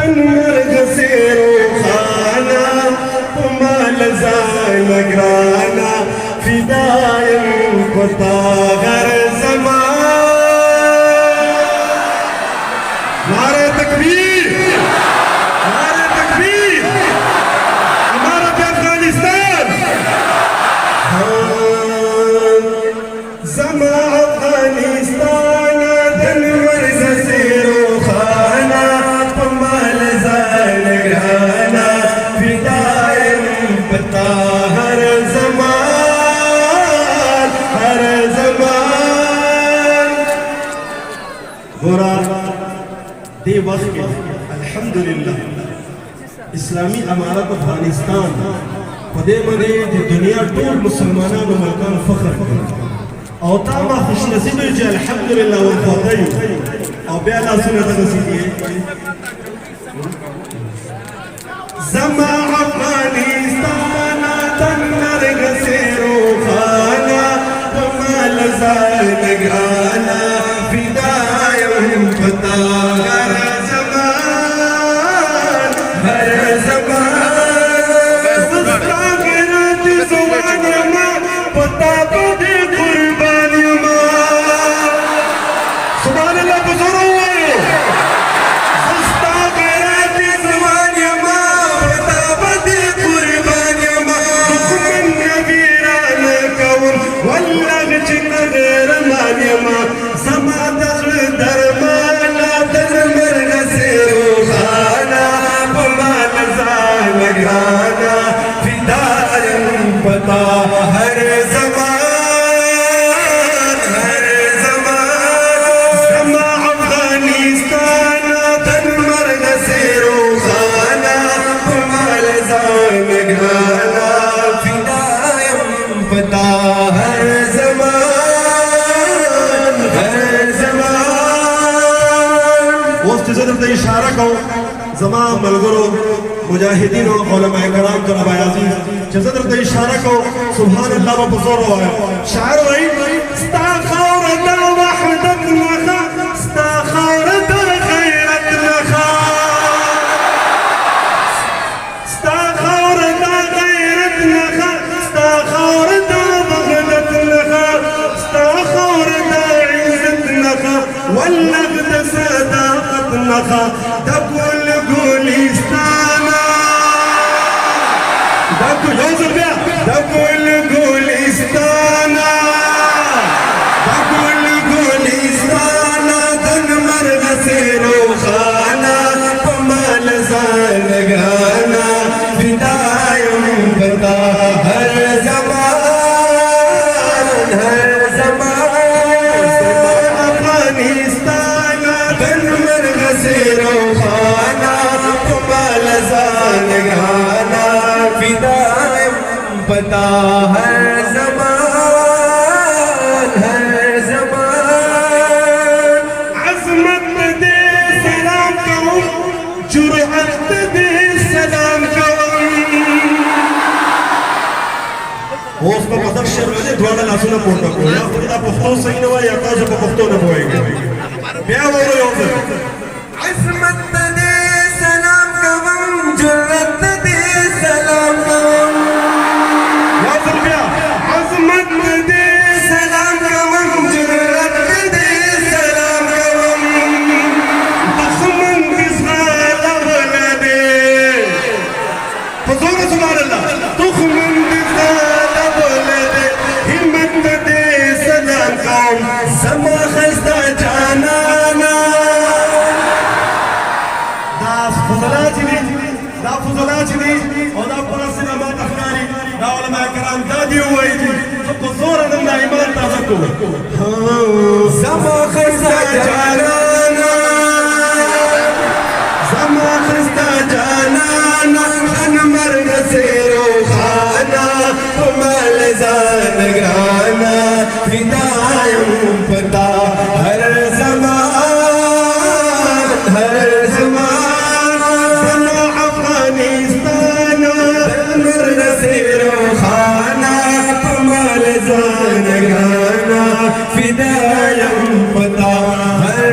तनमर्ग से रोखाना माल जान ग्राना फिदायन पता हर ज़मान। नारे तकबीर, नारे तकबीर, हमारा अफगानिस्तान। ज़मा अफगानिस्तान तनमर्ग से रोखाना माल जान ग्राना फिदायन पता हर ज़मान, हर ज़मान। गोरा दे वक्त अल्हम्दुलिल्लाह इस्लामी अमारत अफगानिस्तान पदे मने दुनिया टूल मुसलमाना नो मकान फख्र और तामा खुश नसीब जे अल्हम्दुलिल्लाह व फतई और बेला सुनत नसीब ज़मा अफगानिस्तान तनमर्ग से रोखाना माल जान ग्राना फिदायन पता हर ज़मान, हर ज़मान। मुस्तागिरत ज़ुबान मां पता बदे कुर्बानी मां। सुभान अल्लाह बुजुर्ग पता हर ज़मान, हर ज़मान। ज़मा अफगानिस्तान तनमर्ग से रोखाना माल जान ग्राना फिदायन पता हर ज़मान, हर ज़मान। वस्त ज़दर इशारा को ज़मा मलगरो मुजाहिदीन और उलमा कराम जनाब अजीज जज़र दे इशारा को सुभान अल्लाह व बुजुर्ग है शायर भाई इस्ताखरत वहदत लखा इस्ताखरत खैरत लखा इस्ताखरत खैरत लखा इस्ताखरत बगदत लखा इस्ताखरत इज्जत लखा वलगत सदाकत लखा दकुल गुलिस्तान दकुल गुलिस्ताना, दकुल गुलिस्ताना तनमर्ग से रोखाना माल जान ग्राना फिदायन पता हर ज़मान, हर ज़मान। अफगानिस्तान तनमर्ग से रोखाना माल जान ग्राना फिदायन पता हर ज़मान, हर ज़मान। अज़मत दे सलाम कहूँ, जुरअत दे सलाम कहूँ। वो उसमें पदक शेर में द्वारा लासुना पोटा को या खुदा पुख्तो सही न हुआ या काज़ को पुख्तो न होएगा क्या वो रो यों अज़मत दे सलाम कहूँ, जुरअत दे सलाम कहूँ। ज़मा खस्ता जानाना दा फुज़ला चली और दा पूरा सिनेमा तखनारी दा उलमा कराम दादी हुई थी तो जोर अंदर ईमान ताज़ा को ज़मा खस्ता जानाना, ज़मा खस्ता जानाना तनमर्ग से रोखाना माल जान ग्राना फिदायन पता हर ज़मान, हर ज़मान। ज़मा अफगानिस्तान तनमर्ग से रोखाना माल जान ग्राना फिदायन पता हर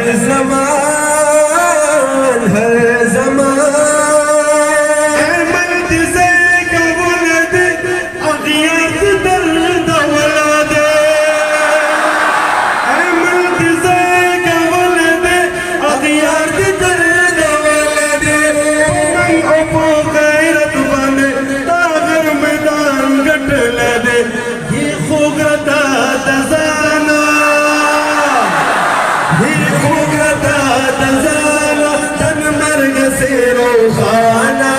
खाना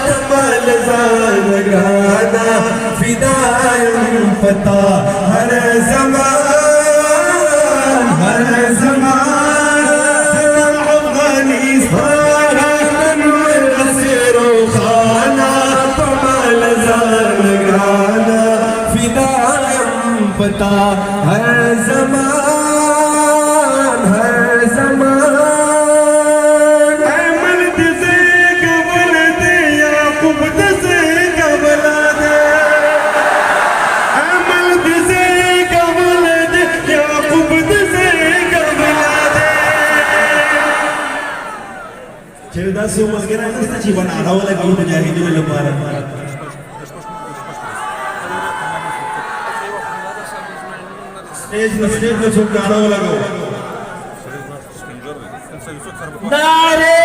कमल ज़ारगाना फिदायम पता हर ज़मान हर ज़मान अफ़ग़ानिस्तान नसीरो खाना कमल ज़ारगाना फिदायम पता हर ज़मान हर ज़मान से वगैरह इतना चीज बना रहा वाला गाँव मुजाहिदों में लगा रहा स्टेज में छुप रहा वाला गाँव नारे